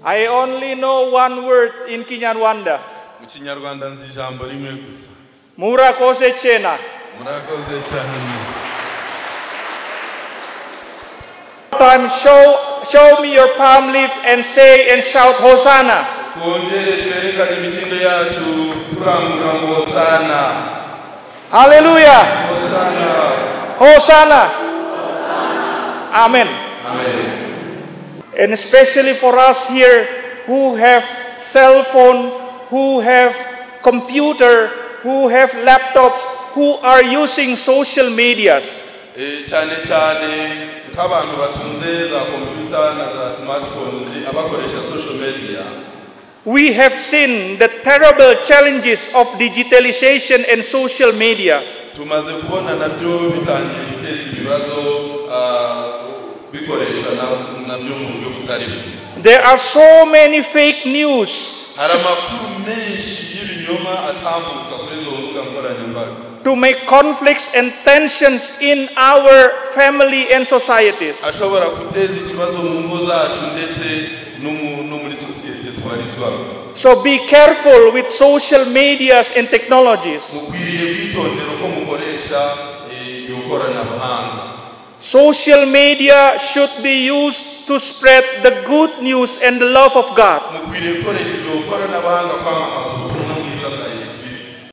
I only know one word in Kinyarwanda. Mu Kinyarwanda nzi ijambo rimwe gusa. Murakoze chena. Murakoze cyane. Time show me your palm leaves and say and shout Hosanna. Hallelujah. Hosanna. Hosanna. Amen. Amen. And especially for us here who have cell phone, who have computer, who have laptops, who are using social media. Cyane nk'abantu batunze za computer na za smartphones abakoresha social media. We have seen the terrible challenges of digitalization and social media. Tumaze kubona nabyo bitangiye biteza ibibazo bikoresha nabyo mu buryo butari bwo. There are so many fake news. Hari amakuru menshi y'ibinyoma atambuka kuri izo mbuga nkoranyambaga. To make conflicts and tensions in our family and societies. Ashobora guteza ikibazo mu ngo zacu ndetse no muri society twarizwamo. So be careful with social medias and technologies. Mukwiriye kwitondera ko mukoresha ikoranabuhanga. Social media should be used to spread the good news and the love of God. Mukwiriye gukoresha ikoranabuhanga kwamamaza ubutumwa bwiza bwa Yesu Kristo.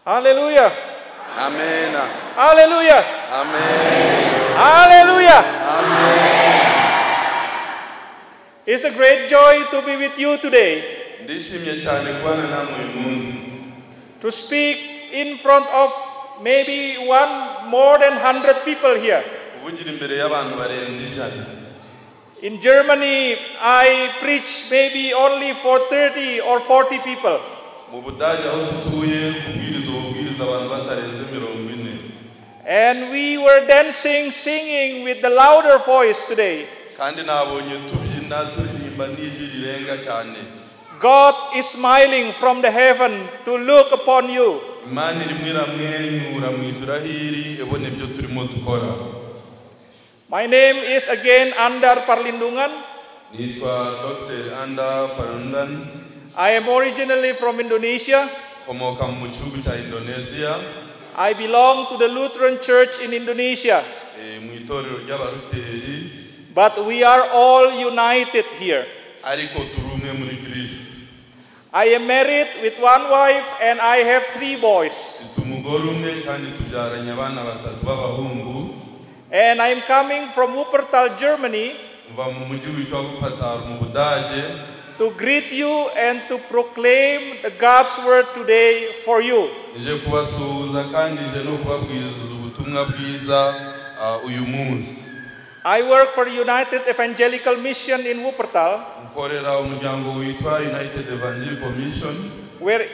Hallelujah. Amen. Hallelujah. Amen. Hallelujah. Amen. It's a great joy to be with you today. Ndishimye cyane kubana namwe uyu munsi. To speak in front of maybe more than 100 people here. Uvugira imbere y'abantu barenze ijana. In Germany, I preach maybe only for 30 or 40 people. Mu Budage aho dutuye kubwiriza abantu batarenze 40. And we were dancing, singing with the louder voice today. Kandi nabonye tubyina turirimba n'ijwi rirenga cyane. God is smiling from the heaven to look upon you. Imana irimo iramwenyura mu ijuru ahiri ebone ibyo turimo dukora. My name is again Andar Parlindungan. Nitwa Dr. Andar Parlindungan. I am originally from Indonesia. Komoka mu gihugu cya Indonesia. I belong to the Lutheran Church in Indonesia. Mu itorero ry'abaruteri. But we are all united here. Ariko turumwe muri Kristo. I am married with one wife and I have 3 boys. Tumugore umwe kandi tubyaranye abana batatu b'abahungu. And I am coming from Wuppertal, Germany. Mva mu mujyi witwa Wuppertal mu Budage. To greet you and to proclaim God's word today for you. Nije kubasuhuza kandi nije no kubabwiriza ubutumwa bwiza uyu munsi. I work for United Evangelical Mission in Wuppertal, Ukorera umuryango witwa United Evangelical Mission, where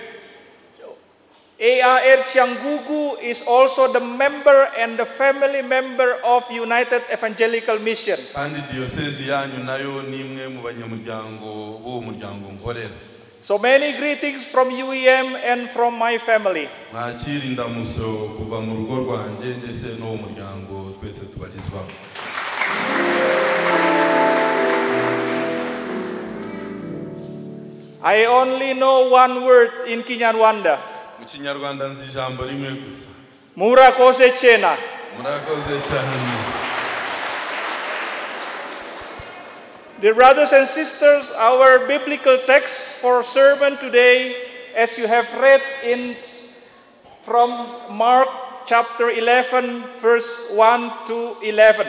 AR Chiangugu is also the member and the family member of United Evangelical Mission. Kandi diocese yanyu nayo ni imwe mu banyamuryango b'uwo muryango nkorera. So many greetings from UEM and from my family. Mwakira indamuso kuva mu rugo rwanjye ndetse n'uwo muryango twese tubarizwamo. I only know one word in Kinyarwanda. Mu Kinyarwanda nzi ijambo rimwe gusa. Murakoze chena. Murakoze cyane. Dear brothers and sisters, our biblical text for sermon today, as you have read from Mark chapter 11, verse 1 to 11.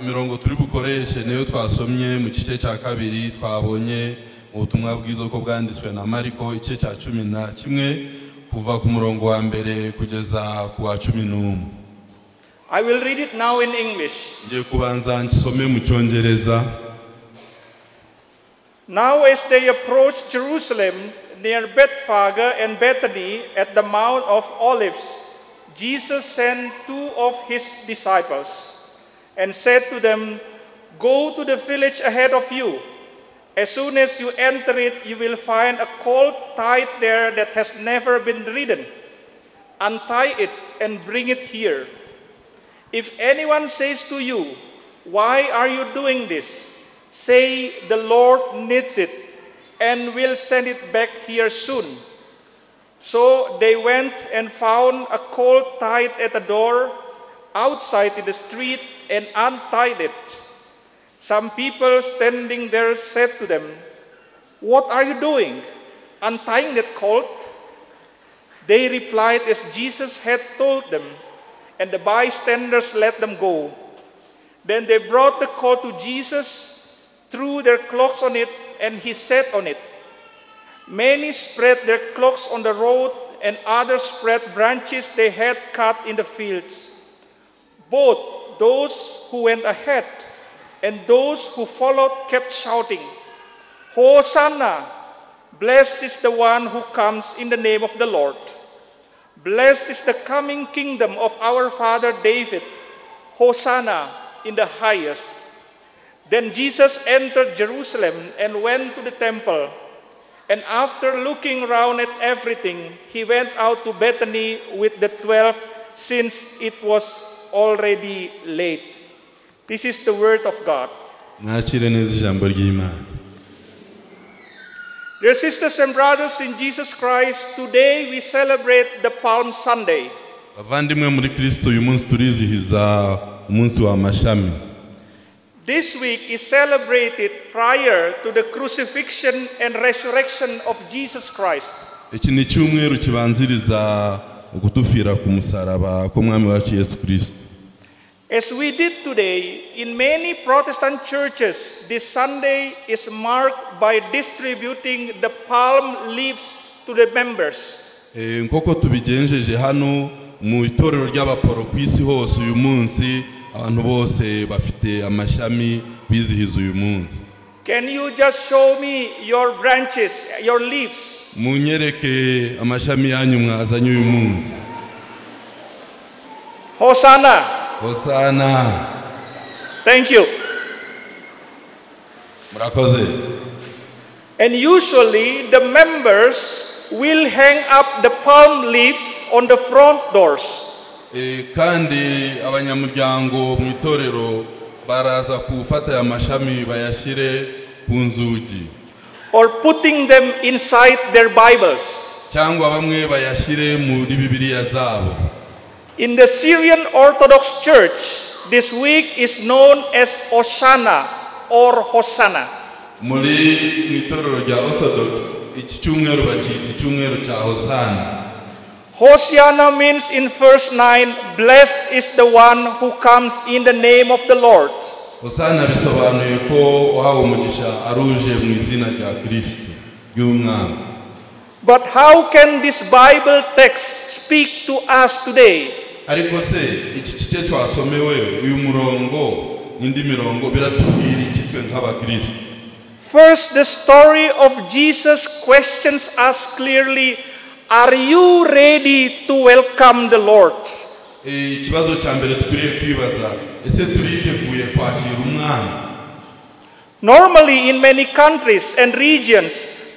Imirongo turi bukoreshe niyo twasomye mu gice cya kabiri twabonye mu butumwa bwiza ko bwanditswe na Mariko igice cya 11 kuva ku murongo wa mbere kugeza ku wa 11. I will read it now in English. Ngiye kubanza nsome mu Cyongereza. Now as they approached Jerusalem near Bethphage and Bethany at the Mount of Olives, Jesus sent 2 of his disciples and said to them, "Go to the village ahead of you, As soon as you enter it, you will find a colt tied there that has never been ridden. Untie it and bring it here. If anyone says to you, 'Why are you doing this?' say, 'The Lord needs it and will send it back here soon.'" So they went and found a colt tied at the door outside in the street and untied it. Some people standing there said to them, "What are you doing, untying that colt?" They replied as Jesus had told them, and the bystanders let them go. Then they brought the colt to Jesus, threw their cloaks on it, and he sat on it. Many spread their cloaks on the road, and others spread branches they had cut in the fields. Both those who went ahead and those who followed kept shouting, "Hosanna! Blessed is the one who comes in the name of the Lord. Blessed is the coming kingdom of our father David. Hosanna in the highest." Then Jesus entered Jerusalem and went to the temple. And after looking around at everything, he went out to Bethany with the 12, since it was already late. This is the word of God. Dear sisters and brothers in Jesus Christ, today we celebrate the Palm Sunday. This week is celebrated prior to the crucifixion and resurrection of Jesus Christ. As we did today, in many Protestant churches, this Sunday is marked by distributing the palm leaves to the members. Nk'uko tubigenjeje hano mu itorero ry'abaporo ku isi hose uyu munsi, abantu bose bafite amashami bizihiza uyu munsi. Can you just show me your branches, your leaves? Munyereke amashami yanyu mwazanye uyu munsi. Hosanna! Hosanna. Thank you. Murakoze. And usually the members will hang up the palm leaves on the front doors. Kandi abanyamuryango mu itorero baraza kufata ya mashami bayashire ku nzugi. Or putting them inside their Bibles. Cyangwa bamwe bayashire muri Bibiliya zabo. In the Syrian Orthodox Church, this week is known as Hosanna or Hosanna. Muri itorero rya Orthodox iki cyumweru bacita icyumweru cya Hosanna. Hosanna means in verse 9, "Blessed is the one who comes in the name of the Lord." Hosanna bisobanuye ko uhawe umugisha aruje mu izina rya Kristo y'umwami. But how can this Bible text speak to us today? Ariko se iki gice twasomewe uyu murongo n'indi mirongo biratubwira ikitwe nk'abakristo. First, the story of Jesus questions us clearly, are you ready to welcome the Lord? Ikibazo cya mbere tukwiriye kwibaza, ese turiteguye kwakira umwami? Normally in many countries and regions,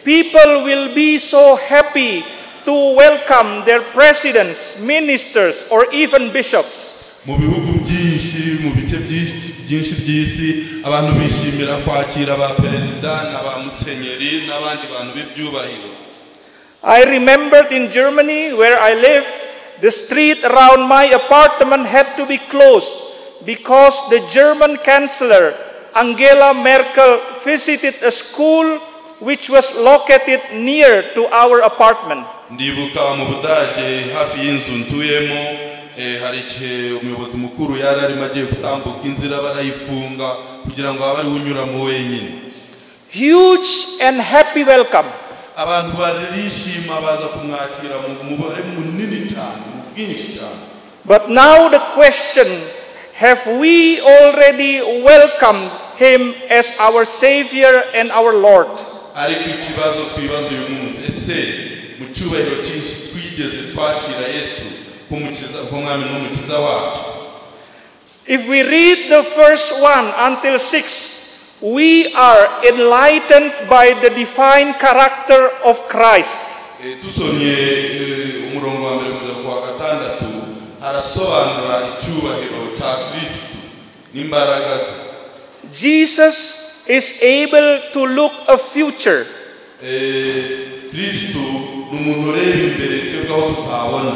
people will be so happy to welcome their presidents, ministers, or even bishops. Mu bihugu byinshi, mu bice byinshi by'isi, abantu bishimira kwakira ba perezida na ba musenyeri n'abandi bantu b'ibyubahiro. I remembered in Germany where I live, the street around my apartment had to be closed because the German Chancellor Angela Merkel visited a school which was located near to our apartment. Ndibuka mu Budage hafi y'inzu ntuyemo, hari igihe umuyobozi mukuru yari arimo agiye gutambuka inzira barayifunga kugira ngo abari unyura mu wenyine. Huge and happy welcome. Abantu barishima baza kumwakira mu mubare munini cyane, mu bwinshi cyane. But now the question, have we already welcomed him as our Savior and our Lord? Ariko ikibazo twibaza uyu munsi, ese mu cyubahiro cyinshi twigeze kwakira Yesu nk'umwami n'umukiza wacu? If we read the verse 1 until 6, we are enlightened by the divine character of Christ. Tusomye umurongo wa mbere kugeza ku wa gatandatu harasobanura icyubahiro cya Kristo n'imbaraga ze. Jesus is able to look a future. Kristo ni umuntu ureba imbere twebwe aho tutabona.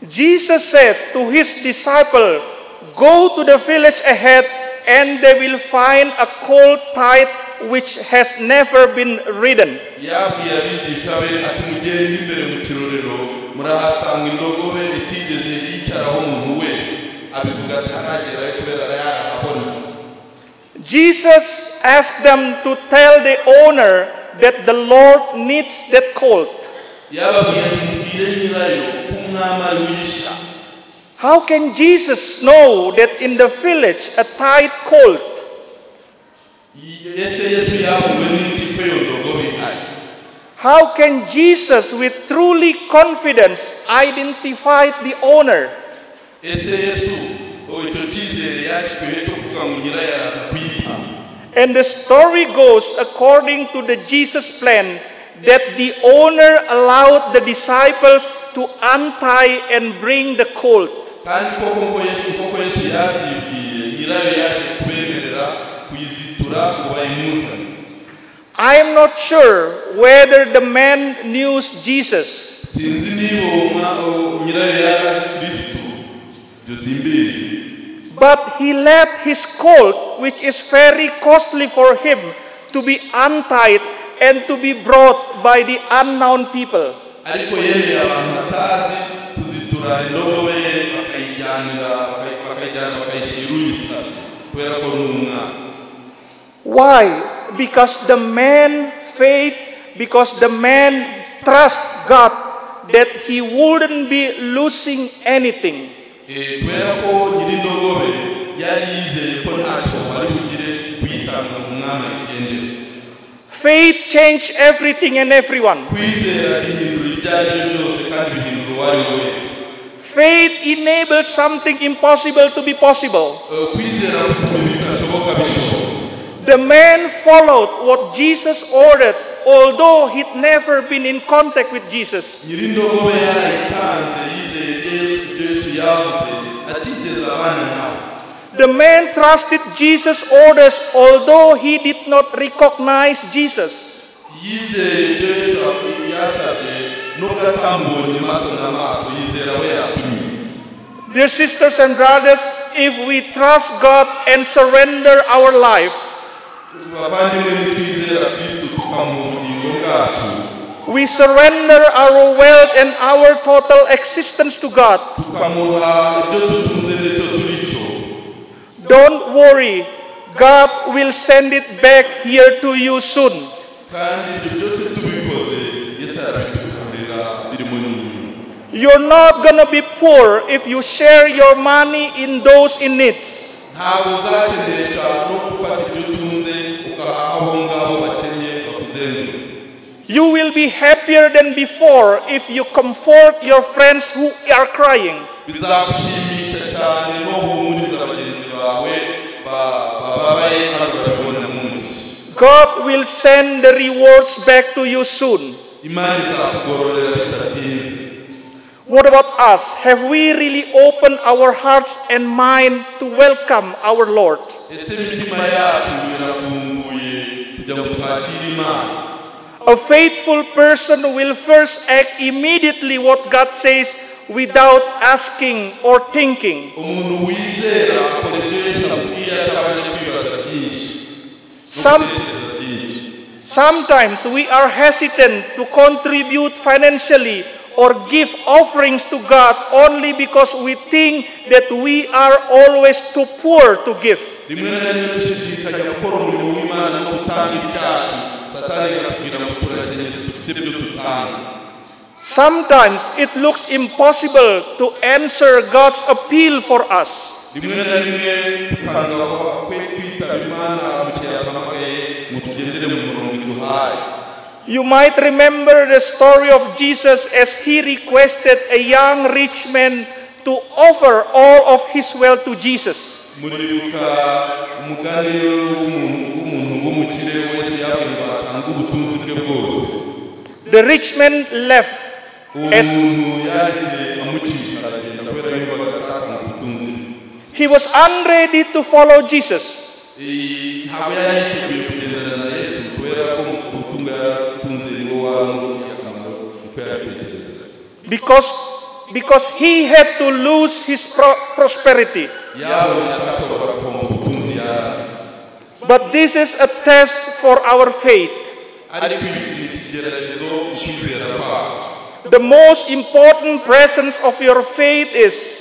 Jesus said to his disciple, "Go to the village ahead and they will find a colt tied which has never been ridden." Yabwiye abigisha be ati mugende imbere mu kirorero murahasanga indogobe itigeze yicaraho umuntu wese. Abivuga ati aragera kubera yarahabona. Jesus asked them to tell the owner that the Lord needs that colt. Yababwiye ati mubwire nyirayo ko umwami ari wisha. How can Jesus know that in the village a tied colt? How can Jesus with truly confidence identify the owner? And the story goes according to the Jesus plan that the owner allowed the disciples to untie and bring the colt. I am not sure whether the man knew Jesus. But he left his colt, which is very costly for him, to be untied and to be brought by the unknown people. Why? Because the man trusts God that he wouldn't be losing anything. Faith changed everything and everyone. Faith enables something impossible to be possible. The man followed what Jesus ordered, although he'd never been in contact with Jesus. The man trusted Jesus' orders, although he did not recognize Jesus. Dear sisters and brothers, if we trust God and surrender our life, we surrender our wealth and our total existence to God. Don't worry, God will send it back here to you soon. You're not going to be poor if you share your money in those in needs. You will be happier than before if you comfort your friends who are crying. God will send the rewards back to you soon. What about us? Have we really opened our hearts and mind to welcome our Lord? A faithful person will first act immediately what God says without asking or thinking. Sometimes we are hesitant to contribute financially or give offerings to God only because we think that we are always too poor to give. Sometimes it looks impossible to answer God's appeal for us. You might remember the story of Jesus as he requested a young rich man to offer all of his wealth to Jesus. The rich man left as he was unready to follow Jesus. Because he had to lose his prosperity. But this is a test for our faith. The most important presence of your faith is,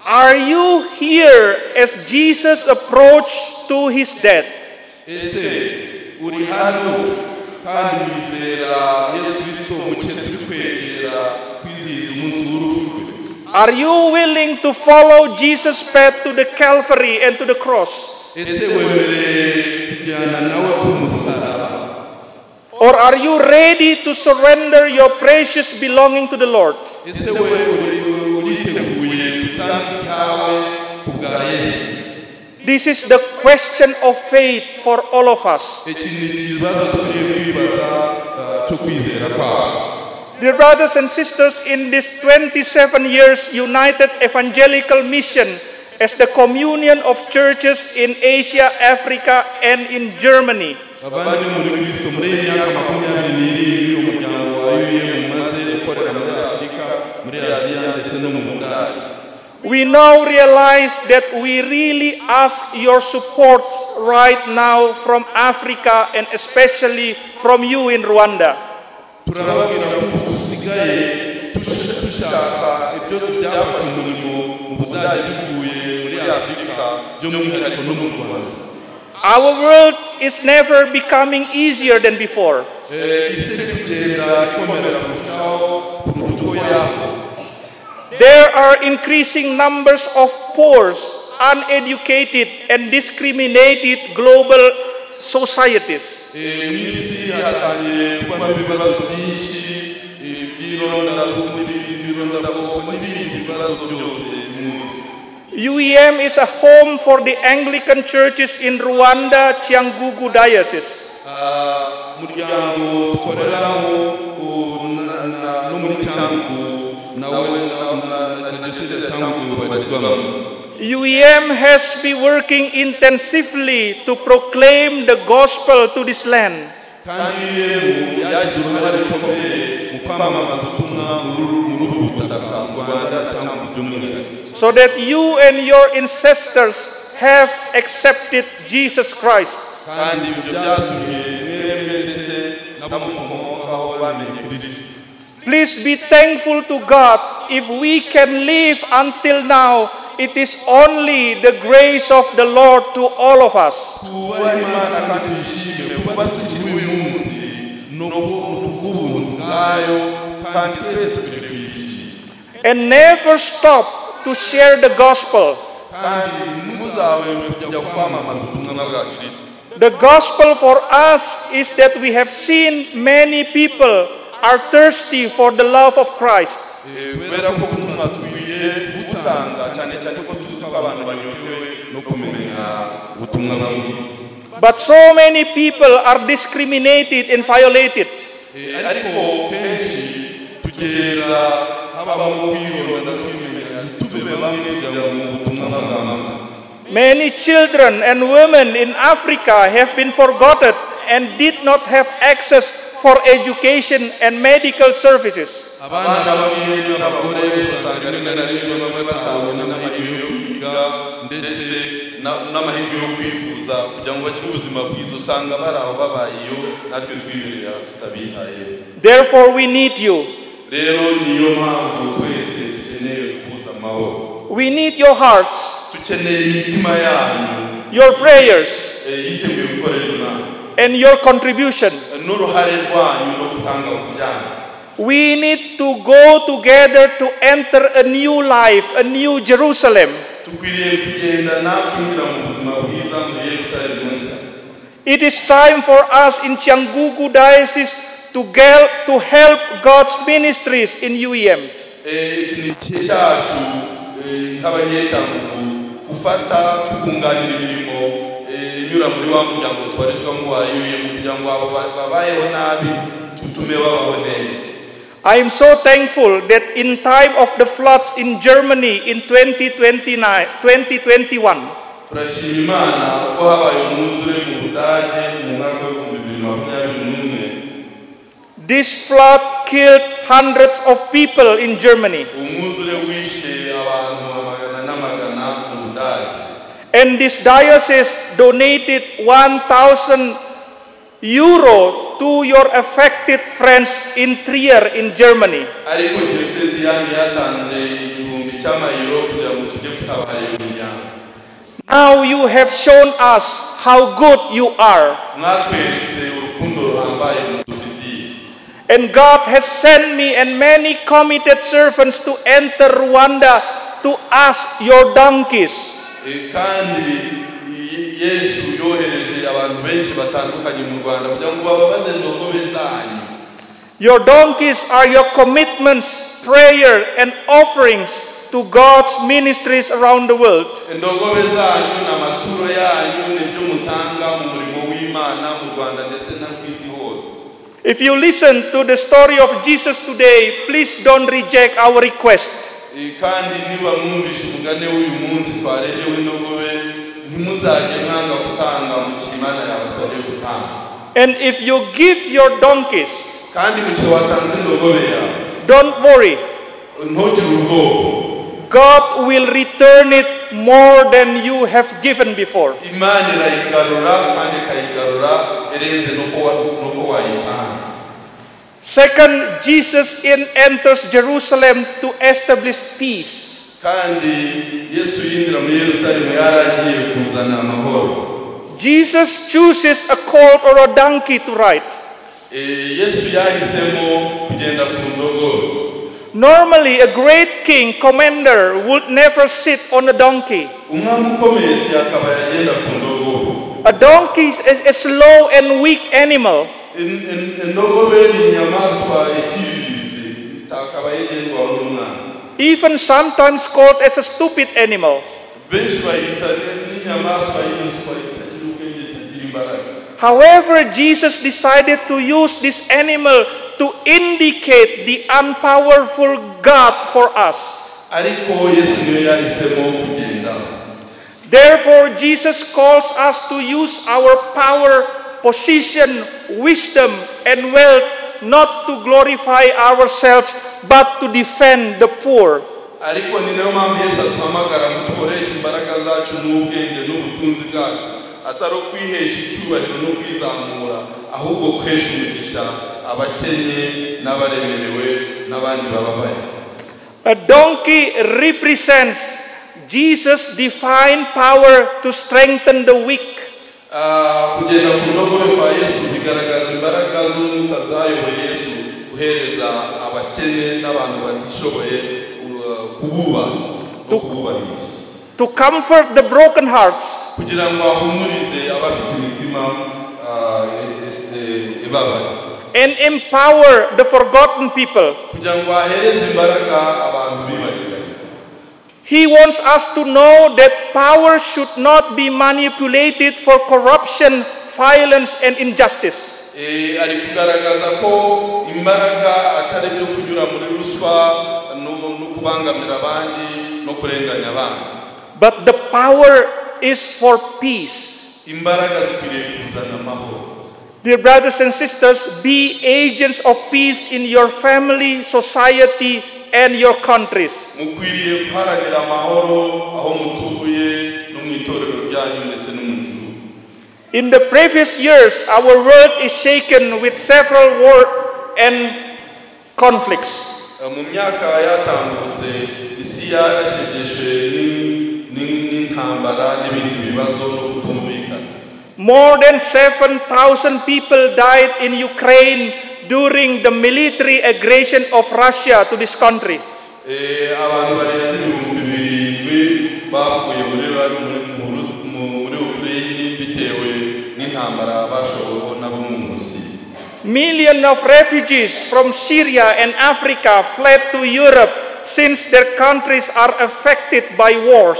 are you here as Jesus approached to his death? Are you willing to follow Jesus' path to the Calvary and to the cross? Or are you ready to surrender your precious belonging to the Lord? This is the question of faith for all of us. Dear brothers and sisters, in this 27 years United Evangelical Mission as the communion of churches in Asia, Africa, and in Germany, we now realize that we really ask your support right now from Africa and especially from you in Rwanda. Our world is never becoming easier than before. There are increasing numbers of poor, uneducated, and discriminated global societies. UEM is a home for the Anglican churches in Rwanda, Cyangugu Diocese. UEM has been working intensively to proclaim the gospel to this land. So that you and your ancestors have accepted Jesus Christ. Please be thankful to God. If we can live until now, it is only the grace of the Lord to all of us. And never stop to share the gospel. The gospel for us is that we have seen many people are thirsty for the love of Christ. But so many people are discriminated and violated. Many children and women in Africa have been forgotten and did not have access for education and medical services. Therefore, we need you. We need your hearts, your prayers, and your contribution. We need to go together to enter a new life, a new Jerusalem. It is time for us in Cyangugu Diocese to help God's ministries in UEM. gufata kunganira imirimo inyura muri wa muryango twarizwa mu wayuye kugira ngo abo babayeho nabi tutume babaho neza. I am so thankful that in time of the floods in Germany in 2021, turashima Imana ko habaye umwuzure mu Budage mu mwaka wa 2021. This flood killed hundreds of people in Germany. Umwuzure wishe abantu amagana n'amagana mu Budage. And this diocese donated 1,000 euro to your affected friends in Trier in Germany. Ariko diocese yanyu yatanze igihumbi cy'amayero kugira ngo tujye kutabarira imiryango. Now you have shown us how good you are. Mwatweretse urukundo ruhambaye mudufitiye. And God has sent me and many committed servants to enter Rwanda to ask your donkeys. Kandi Yesu yohereje abantu benshi batandukanye mu Rwanda kugira ngo bababaze indogobe zanyu. Your donkeys are your commitments, prayer and offerings to God's ministries around the world. Indogobe zanyu n'amaturo yanyu n'ibyo mutanga mu murimo w'Imana mu Rwanda ndetse no ku isi hose. If you listen to the story of Jesus today, please don't reject our request. Kandi niba mwumvishe umugane w'uyu munsi twarerewe indogobe ntimuzajye mwanga gutanga mu kimana yabasabye gutanga. And if you give your donkeys, kandi mu cyo watanze indogobe yawe, don't worry. ntugire ubwoba. God will return it more than you have given before. Imana irayigarura kandi ikayigarura erenze nuko wayitanze. Second, Jesus enters Jerusalem to establish peace. Kandi Yesu yinjira muri Yerusalemu yaragiye kuzana amahoro. Jesus chooses a colt or a donkey to ride. Yesu yahisemo kugenda ku ndogobe. Normally, a great king, commander, would never sit on a donkey. Umwami ukomeye yakaba yagenda ku ndogobe. A donkey is a slow and weak animal. Even sometimes called as a stupid animal. However, Jesus decided to use this animal to indicate the unpowerful God for us. Therefore, Jesus calls us to use our power, position, wisdom, and wealth not to glorify ourselves, but to defend the poor. A donkey represents Jesus' divine power to strengthen the weak. Kugenda ku ndogobe kwa Yesu bigaragaza imbaraga z'umwuka zayoboye Yesu guhereza abakene n'abantu batishoboye kububahisha. To comfort the broken hearts. Kugira ngo ahumurize abafite imitima ibabaye. And empower the forgotten people. Kugira ngo ahereze imbaraga abantu bibagiranye. He wants us to know that power should not be manipulated for corruption, violence, and injustice. Kugaragaza ko imbaraga atari byo kunyura muri ruswa no kubangamira abandi no kurenganya abandi. But the power is for peace. Imbaraga zikwiriye kuzana amahoro. Dear brothers and sisters, be agents of peace in your family, society, and your countries. In the previous years, our world is shaken with several wars and conflicts. More than 7,000 people died in Ukraine during the military aggression of Russia to this country. Millions of refugees from Syria and Africa fled to Europe since their countries are affected by wars.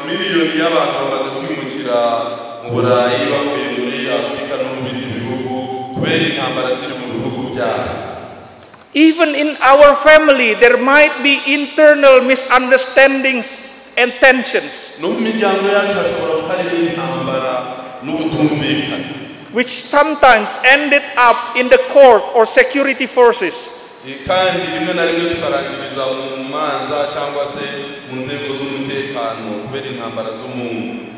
miliyoni y'abantu bamaze kwimukira mu Burayi bavuye muri Afrika no mu bindi bihugu kubera intambara ziri mu bihugu byabo. Even in our family, there might be internal misunderstandings and tensions, No mu miryango yacu hashobora kuba hari intambara n'ubutumvikana, which sometimes ended up in the court or security forces. kandi rimwe na rimwe tukarangiriza mu manza cyangwa se mu nzego z'umutekano kubera intambara z'umuntu.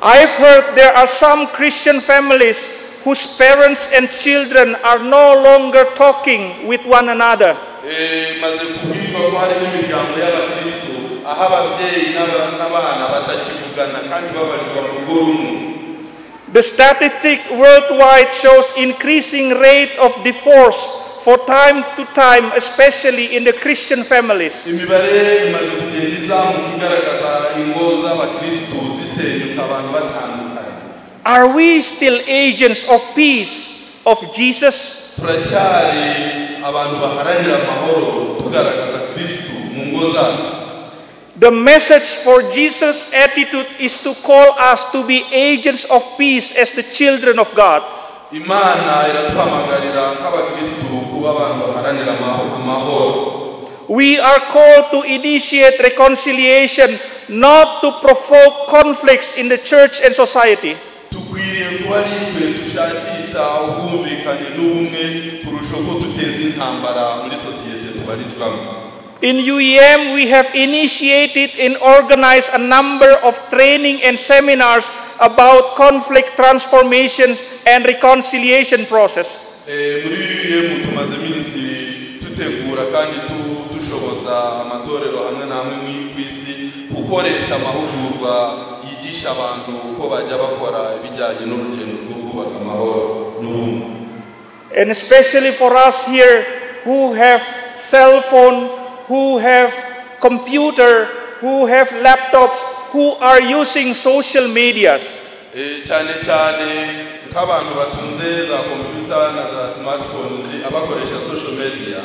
I've heard there are some Christian families whose parents and children are no longer talking with one another. Maze kubwirwa ko hari n'imiryango y'abakristo aho ababyeyi n'abana batakivugana kandi babarizwa mu rugo rumwe. The statistic worldwide shows increasing rate of divorce for time to time, especially in the Christian families. Imibare imaze kugenda izamuka igaragaza ingo z'abakristo zisenyuka abantu batandukanye. Are we still agents of peace of Jesus? Turacyari abantu baharanira amahoro tugaragaza Kristo mu ngo zacu. The message for Jesus' attitude is to call us to be agents of peace as the children of God. Imana iratuhamagarira nk'abakristo kuba abantu baharanira amahoro. We are called to initiate reconciliation, not to provoke conflicts in the church and society. Tukwiriye kuba ari twe dushakisha ubwumvikane n'ubumwe kurusha uko duteza intambara muri sosiyete tubarizwamo. In UEM, we have initiated and organized a number of training and seminars about conflict transformations and reconciliation process. Muri UEM tumaze iminsi tutegura kandi dushoboza amatorero hamwe na hamwe ku isi gukoresha amahugurwa yigisha abantu uko bajya bakora ibijyanye n'urugendo rwo kubaka amahoro n'ubumwe. And especially for us here who have cell phone, who have computer, who have laptops, who are using social media. Cyane cyane nk'abantu batunze za computer na za smartphones abakoresha social media.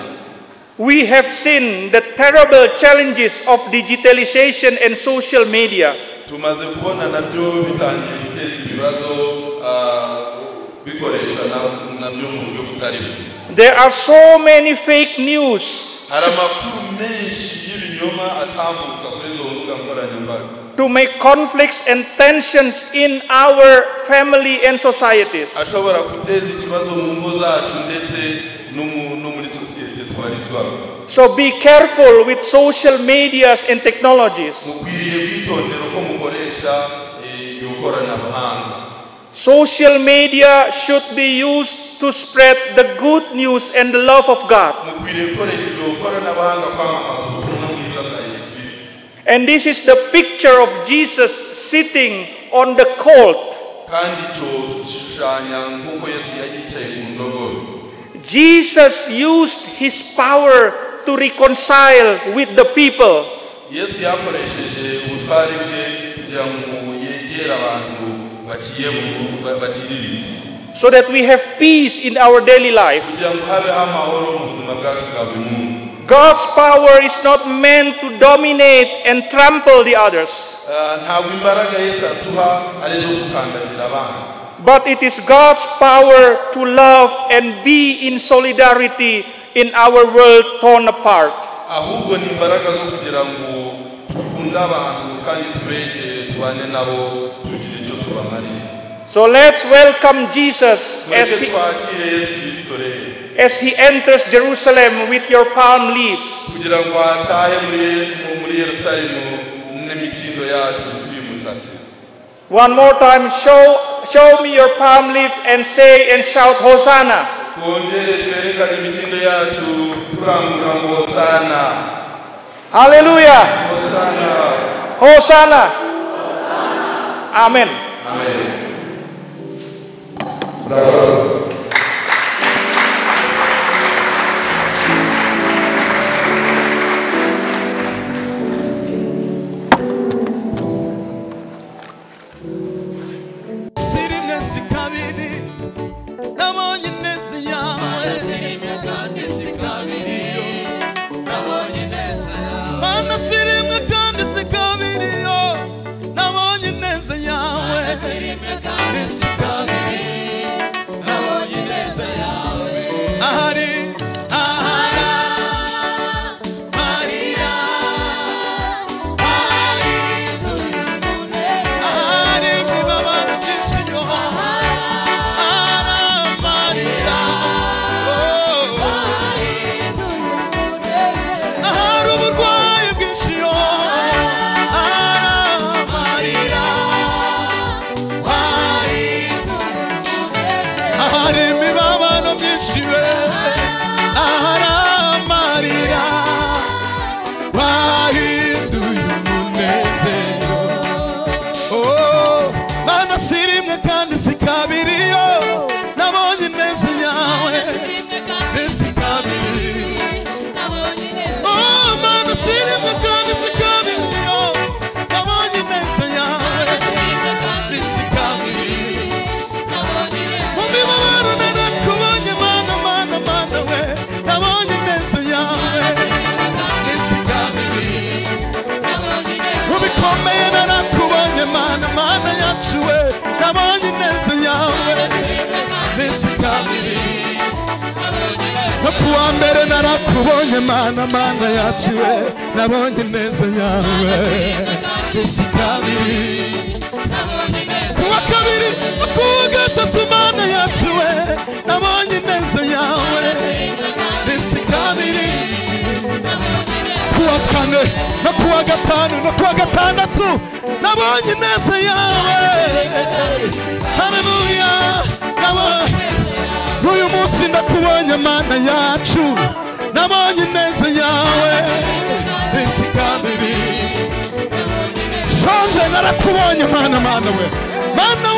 We have seen the terrible challenges of digitalization and social media. Tumaze kubona nabyo bitangiye guteza ibibazo bikoresha nabyo mu buryo butari. There are so many fake news to make conflicts and tensions in our family and societies. So be careful with social medias and technologies. Social media should be used to spread the good news and the love of God. And this is the picture of Jesus sitting on the colt. Jesus used his power to reconcile with the people. So that we have peace in our daily life. God's power is not meant to dominate and trample the others. But it is God's power to love and be in solidarity in our world torn apart. So let's welcome Jesus as he enters Jerusalem with your palm leaves. One more time, show me your palm leaves and say and shout Hosanna. Hallelujah. Hosanna. Amen. Amen. Mana sirimwe kandi sikabiriyo kandi si kabiri yo nabonye ineza yawe si kabiri oh mana sirimwe kandi si kabiri yo nabonye ineza yawe si kabiri mu mibabaro narakubonye mana mana mana we nabonye ineza yawe si kabiri mu bikomeye narakubonye mana mana yacu we nabonye ineza yawe si kabiri no kuwa mbere narakubonye mana mana yacu we nabonye ineza yawe si kabiri kuwa kabiri no kuwa gatatu mana yacu we nabonye ineza yawe si kabiri kuwa kane no kuwa gatanu no kuwa gatandatu nabonye ineza yawe haleluya n'uyu munsi ndakubonye mana yacu nabonye ineza yawe si kabiri shonje narakubonye mana mana we mana